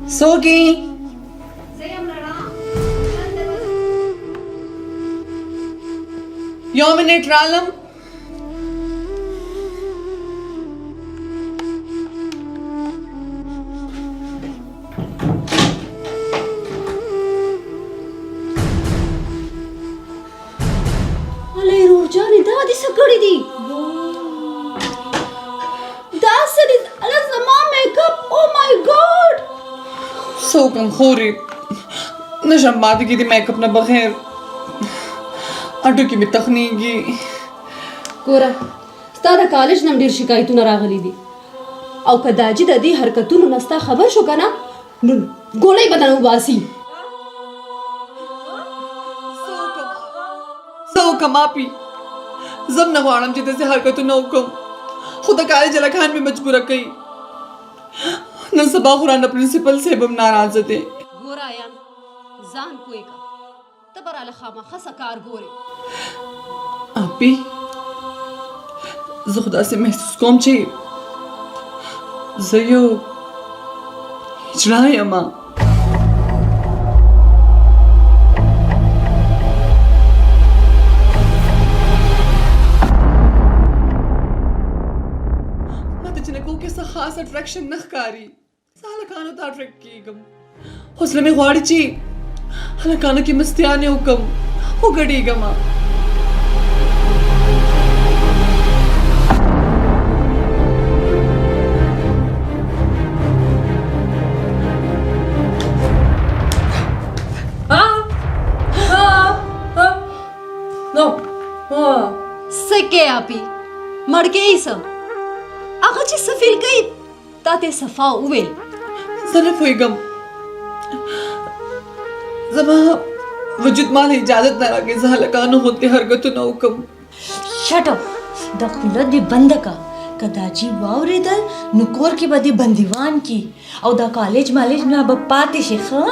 سوقي يوم نترالم علي روجاني دادي سكري دي داسري على زمان ميك اب او ماي گॉड سوقم خوري نجم بعد كده ميك اب بغير اډو کې به تخنيږي ګوره ستا د کالج نم ډیر شکایتونه راغلي دي او که داجي د دې حرکتونو نستا خبر شو کنه نو ګولۍ بدن وباسي سوقم اپي زم نه غواړم چې داسې حرکتونه وکم خو د کالج لکان مې مجبوره کوي نن سبا خورانه پرنسپل صاحب هم ناراضه دي ګوره یان ځان کوی کا ته براله خامخه سکار ګوري اپي زه خدا سي محسوس کوم چې زه یو هجړه یم ماته جنکو کې څه خاص اټریکشن نه ښکاري زه هلکانو ته اټریکټ کېږم حوصله مې غواړي چې هلکانو کې مستیانې وکړم وګډېږم سکه اپی مړکې یې څه هغه چې څه فیل کوي تا ته صفا وویل زه نه پوهېږم زما وجود مال اجازت نه راکوي زه هلکانو غوندې حرکتونه وکړم شټ اپ د خوله دې بنده کا که دا جی واورېدل نو کور کې به دې بندیوان کی او دا کالج مالج نه به پاتې شي ښه